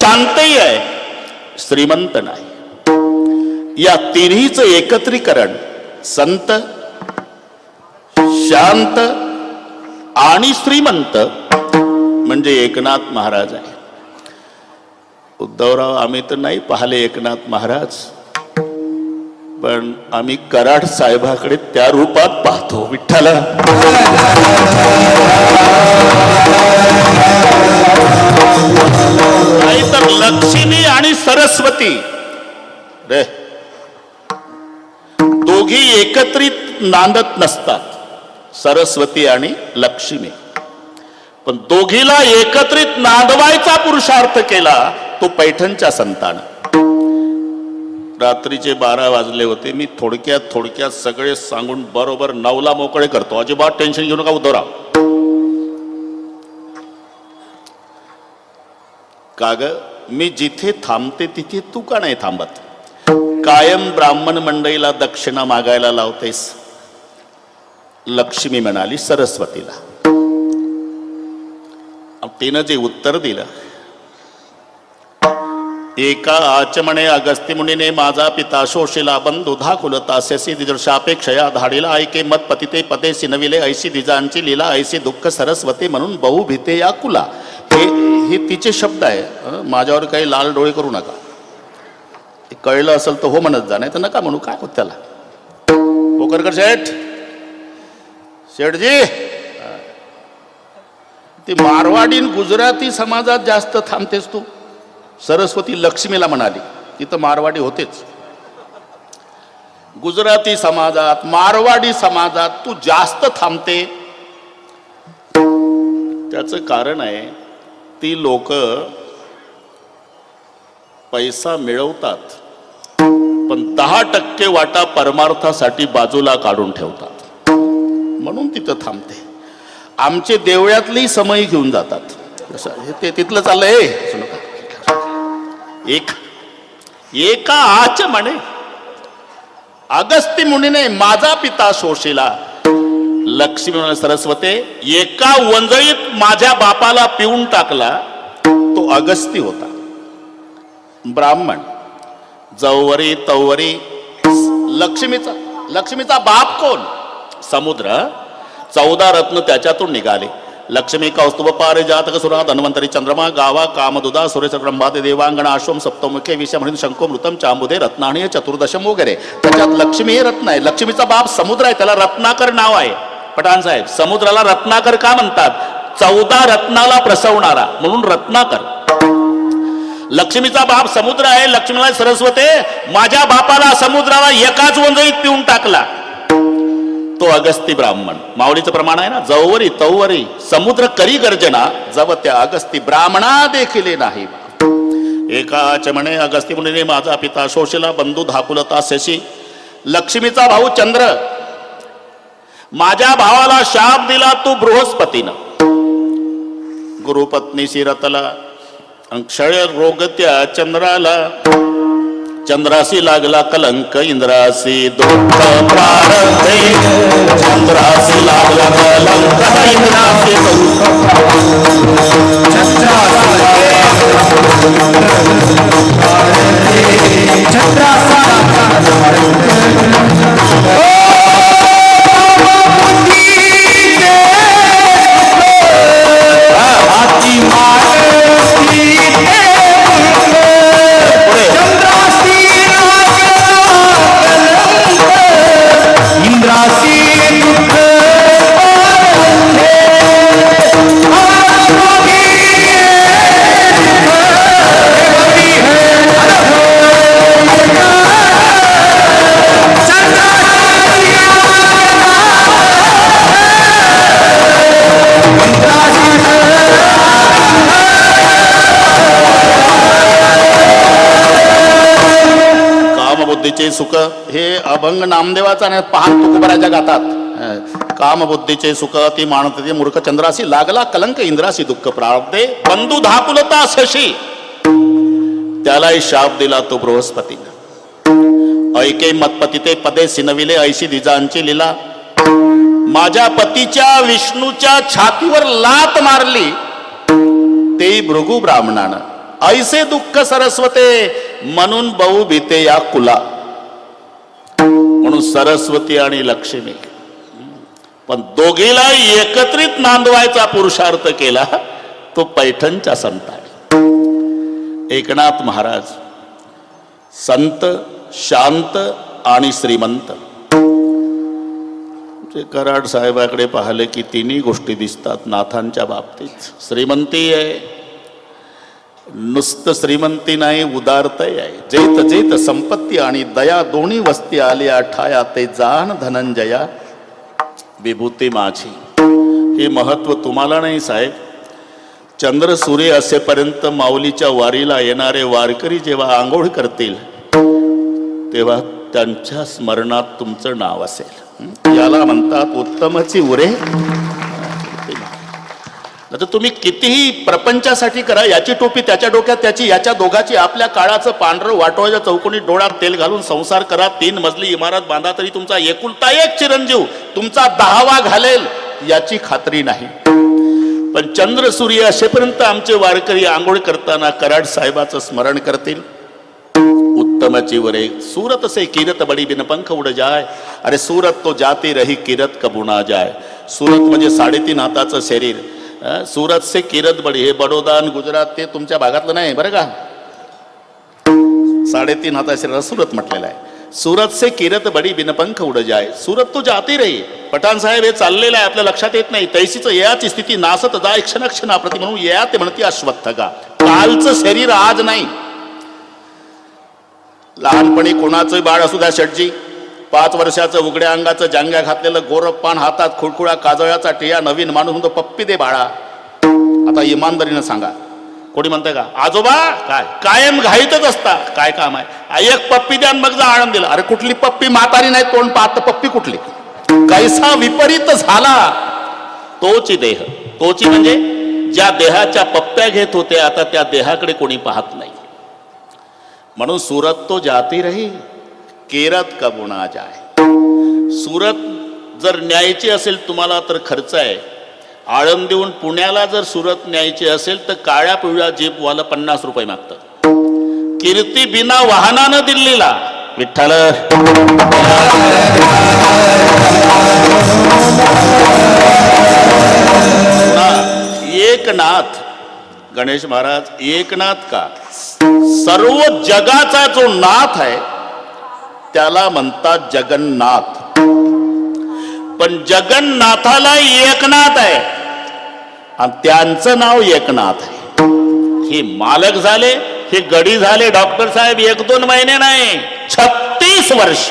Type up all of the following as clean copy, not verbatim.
शांतही आहे, श्रीमंत नाही। या तिन्हीचं एकत्रीकरण संत, शांत आणि श्रीमंत म्हणजे एकनाथ महाराज आहे। उद्धवराव, आम्ही तर नाही पाहिले एकनाथ महाराज, पण आम्ही कराड साहेबाकडे त्या रूपात पाहतो। विठ्ठला, नाही तर लक्ष्मी आणि सरस्वती रे, दोघी एकत्रित नांदत नसतात, सरस्वती आणि लक्ष्मी, पण दोघीला एकत्रित नांदवायचा पुरुषार्थ केला तो पैठणच्या संतानं। रात्रीचे 12 वाजले होते, मी थोडक्यात सगळे सांगून बरोबर 9ला मोकळे करतो। अजिबात टेन्शन घेऊ नका उद्धवराव। काग, मी जिथे थांबते तिथे तू का नाही थांबत? कायम ब्राह्मण मंडळीला दक्षिणा मागायला लावतेस। लक्ष्मी म्हणाली सरस्वतीला। तिनं जे उत्तर दिलं, एका आचमणे अगस्ती मुनीने माझा पिता शोषिला बंधु धाकुलतास्यसी दिदर्शापेक्षया धाडीला ऐके मत पतिते पदे सिनविले ऐशी दिजांची लीला ऐशी दुःख सरस्वती म्हणून बहु भीते या कुला। हे तिचे शब्द आहे, माझ्यावर काही लाल डोळे करू नका। कळलं असेल तर हो म्हणत जा, नाही तर नका म्हणू, काय होत त्याला। पोकरकर शेठजी, ती मारवाडी गुजराती समाजात जास्त थांबतेस तू। सरस्वती लक्ष्मीला म्हणाली, तिथं मारवाडी होतेच। गुजराती समाजात, मारवाडी समाजात तू जास्त थांबते, त्याचं कारण आहे ती लोक पैसा मिळवतात, पण 10% वाटा परमार्थासाठी बाजूला काढून ठेवतात, म्हणून तिथं थांबते। आमचे देवळातली समय घेऊन जातात, ते तिथलं चाललंय। एका आचमणे अगस्ती मुनीने माझा पिता शोषिला। लक्ष्मी म्हणाली सरस्वते, एका वंजळीत माझ्या बापाला पिऊन टाकला, तो अगस्ती होता, ब्राह्मण। जवरी तवरी लक्ष्मीचा बाप कोण? समुद्र। 14 रत्न त्याच्यातून निघाले। लक्ष्मी कौस्तुभ पारिजातक सुरा धन्वंतरी चंद्रमा गावा कामदुदा सुरेश ब्रह्मादि देवांगण आश्वम सप्तमुखे विषय म्हणून शंको मृतम चांबुदे रत्नाणी चतुर्दशम वगैरे, त्याच्यात लक्ष्मी हे रत्न आहे। लक्ष्मीचा बाप समुद्र आहे, त्याला रत्नाकर नाव आहे। पठाण साहेब, समुद्राला रत्नाकर का म्हणतात? 14 रत्नाला प्रसवणारा म्हणून रत्नाकर। लक्ष्मीचा बाप समुद्र आहे। लक्ष्मीला सरस्वते, माझ्या बापाला समुद्राला एकाच वंजळीत पिऊन टाकला, तो अगस्ती ब्राह्मण। माऊलीचं प्रमाण आहे ना, जवरी तवरी समुद्र करी गर्जना, जव त्या अगस्ती ब्राह्मणा देखिले नाही। एका आचमणे अगस्ती मुनीने माझा पिता शोषिला बंधू धाकुलतास्यसी। लक्ष्मीचा भाऊ चंद्र, माझ्या भावाला शाप दिला तू बृहस्पतीनं। गुरुपत्नीशी रतला क्षय रोग त्या चंद्राला, चंद्रासी लागला कलंक इंद्रासी दुःख प्रारब्धे। चंद्रासी लागला कलंक इंद्रासी सुख। हे अभंग नामदेवाचा नाही, पहान तुकोबराच्या गातात। कामबुद्धीचे सुख ती मानते मूर्ख, चंद्रासी लागला कलंक इंद्रासी दुःख प्रारब्धे। बंधू धाकुलता शशी, त्यालाही शाप दिला तो बृहस्पतीने। ऐके मतपतिते पदे सिनविले ऐशी दिजांची लीला। माझ्या पतीच्या विष्णूच्या छातीवर लात मारली, ते भृगु ब्राह्मणानं। ऐसे दुःख सरस्वते म्हणून बहु भीते या कुला. म्हणून सरस्वती आणि लक्ष्मी, पण दोघीला एकत्रित नांदवायचा पुरुषार्थ केला तो पैठणच्या संतांनी. एकनाथ महाराज संत, शांत आणि श्रीमंत. कराड साहेबाकडे पाहिले की तिन्ही गोष्टी दिसतात नाथांच्या बाबतीत. श्रीमंती आहे, नुसतं श्रीमंती नाही, उदारतही आहे. जेत जेत संपत्ती आणि दया दोन्ही वस्ती आल्या ठाया, ते जाण धनंजया विभूती माझी. हे महत्व तुम्हाला नाही साहेब. चंद्र सूर्य असेपर्यंत माऊलीच्या वारीला येणारे वारकरी जेव्हा आंघोळ करतील तेव्हा त्यांच्या स्मरणात तुमचं नाव असेल. याला म्हणतात उत्तमची उरे. आता तुम्ही कितीही प्रपंचासाठी करा, याची टोपी त्याच्या डोक्यात त्याची, याच्या दोघाची, आपल्या काळाचं पांढरं वाटोळ्या चौकोनी डोळ्यात तेल घालून संसार करा, 3 मजली इमारत बांधा, तरी तुमचा एकुलता एक चिरंजीव तुमचा 10वा घालेल याची खात्री नाही. पण चंद्र सूर्य असेपर्यंत आमचे वारकरी आंघोळ करताना कराड साहेबाचं स्मरण करतील. उत्तमची वरे सूरत से किरत बडी बिन पंख उड जाय. अरे सूरत तो जाती रही किरत कबू ना जाय. सूरत म्हणजे 3.5 हाताचं शरीर. सूरत से किरत बडी, हे बडोदा आणि गुजरात ते तुमच्या भागातलं नाही बरं का. 3.5 हाता शरीराला सूरत म्हटलेलं आहे. सूरत से किरत बडी बिन पंख उड जाय. सूरत तो जाती रही. पठाण साहेब हे चाललेलं आहे, आपल्या लक्षात येत नाही. तैसीच याची स्थिती नासत जाय क्षण क्षणाप्रती, म्हणून या ते म्हणते अश्वत्थका. कालचं शरीर आज नाही. लहानपणी कोणाचं बाळ असू द्या शेटजी, 5 वर्षाचं उघड्या अंगाचं जांग्या घातलेलं गोरपान, हातात खुळखुळा काजळाचा टिया, नवीन माणूस म्हणतो पप्पी दे बाळा. आता इमानदारीनं सांगा, कोणी म्हणतंय का आजोबा काय कायम घाईतच असता, काय काम आहे, एक पप्पी द्या मग जा आनंद दिला. अरे कुठली पप्पी, म्हातारी नाही तोंड पाहत, पप्पी कुठली. कैसा विपरीत झाला तोची देह. तोची म्हणजे ज्या देहाच्या पप्प्या घेत होते आता त्या देहाकडे कोणी पाहत नाही. म्हणून सूरत तो जाती रही केरत कबू ना जाय. सूरत जर न्यायची असेल तुम्हाला तर खर्च आहे. आळंदीहून पुण्याला जर सुरत न्यायची असेल तर काळ्या पिवळ्या जीपवाला 50 रुपये मागतात. कीर्ती बिना वाहनानं दिल्लीला. विठ्ठल एकनाथ गणेश महाराज एकनाथ का, सर्व जगाचा जो नाथ आहे त्याला म्हणतात जगन्नाथ. पण जगन्नाथाला एकनाथ आहे आणि त्यांचं नाव एकनाथ आहे. हे मालक झाले, हे गडी झाले डॉक्टर साहेब 1-2 महिने नाही, 36 वर्ष.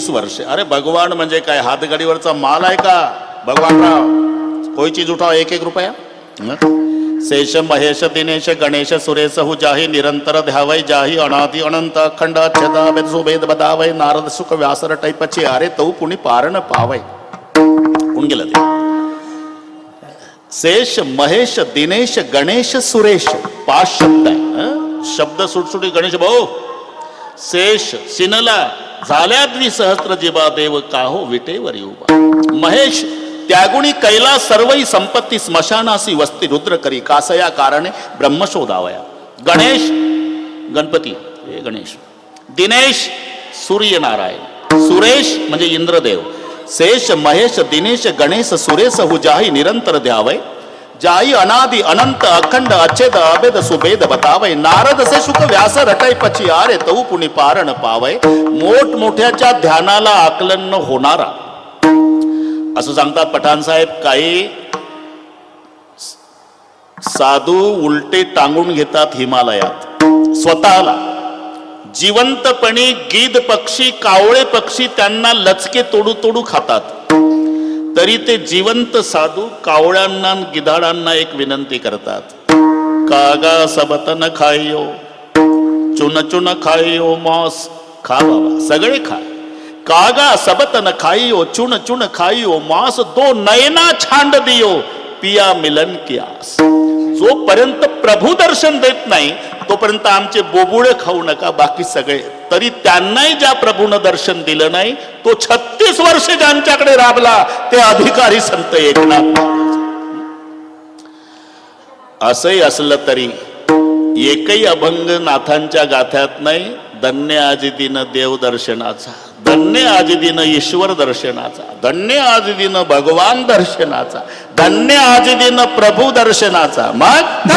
वर्ष. अरे भगवान म्हणजे काय हातगाडीवरचा माल आहे का भगवानराव? कोई चीज उठाओ 1-1 रुपया. शेष महेश दिनेश गणेश सुरेश हु जाही निरंतर ध्यावै जाही अनादि अनंत अखंड छदा वेद सुभेद बदावै नारद सुख व्यासर टैपची अरे तऊ कुणी पारण पावय. कोण गेलं ते? शेष महेश दिनेश गणेश सुरेश 5 शब्द आहे शब्द सुटसुटी गणेश भाऊ शेष सिनला झाल्या द्विसहस्त्र जीवा देव काहो विटेवर उभा महेश त्यागुणी कैला सर्वई संपत्ती स्मशानासी वस्ती रुद्र करी कासया कारणे ब्रह्मशोधावया गणेश गणपती हे गणेश दिनेश सूर्यनारायण सुरेश म्हणजे इंद्रदेव शेष महेश दिनेश गणेश सुरेश हु जाही निरंतर द्यावय जाई अनादि अनंत अखंड अच्छेद अभेद सुभेद बतावय नारद से शुक व्यास रटाई पची आरे तऊ पुणी पारण पावय मोठमोठ्याच्या ध्यानाला आकलन न होणारा असं सांगतात पठाण साहेब. काही साधू उलटे टांगून घेतात हिमालयात स्वतःला जिवंतपणी गीद पक्षी कावळे पक्षी त्यांना लचके तोडू तोडू खातात तरी ते जिवंत साधू कावळ्यांना गिधाडांना एक विनंती करतात कागा सबत न खाइयो चुन चुन खाइयो मॉस खा बाबा सगळे खा कागा सबत न खाइयो चुन चुन खाइयो मांस दो नयना छांड दियो पिया मिलन की आस जोपर्यंत प्रभू दर्शन देत नाही तोपर्यंत आमचे बोबुळे खाऊ नका बाकी सगळे तरी त्यांनाही ज्या प्रभूनं दर्शन दिलं नाही तो 36 वर्ष ज्यांच्याकडे राबला ते अधिकारी संत एकनाथ असंही असलं तरी एकही अभंग नाथांच्या गाथ्यात नाही. धन्य आजी दिन देव दर्शनाचा धन्य आजी दिन ईश्वर दर्शनाचा धन्य आजी दिन भगवान दर्शनाचा धन्य आजी दिन प्रभू दर्शनाचा मग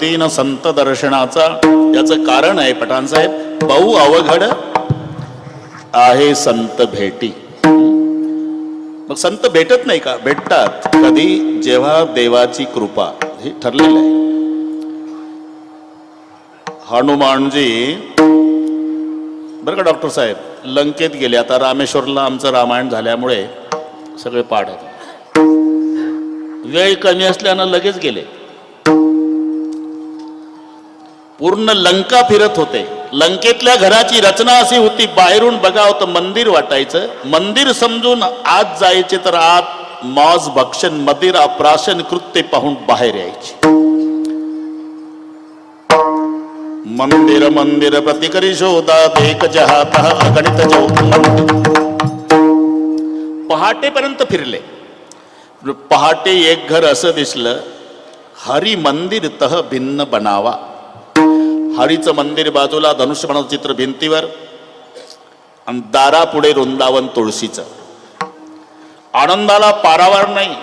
दीन संत दर्शनाचा याचं कारण आहे पठाण साहेब बहु अवघड आहे संत भेटी. मग संत भेटत नाही का भेटतात कधी जेव्हा देवाची कृपा हे ठरलेलं आहे. हनुमानजी बरं का डॉक्टर साहेब लंकेत गेले आता रामेश्वरला आमचं रामायण झाल्यामुळे सगळे पाठ वेळ कमी असल्यानं लगेच गेले पूर्ण लंका फिरत होते. लंकेतल्या घराची रचना अशी होती, बाहेरून बघावं तर मंदिर वाटायचं. मंदिर समजून आत जायचे तर आत मौज भक्षण मदिरा प्राशन कृत्य पाहून बाहेर यायचे. मंदिर मंदिर प्रतिकरी शोधात एक जहात अगणित पहाटेपर्यंत फिरले. पहाटे एक घर असं दिसलं, हरी मंदिर तह भिन्न बनावा. हरीचं मंदिर बाजूला धनुष्यबाणाचं चित्र भिंतीवर आणि दारापुढे वृंदावन तुळशीचं. आनंदाला पारावार नाही.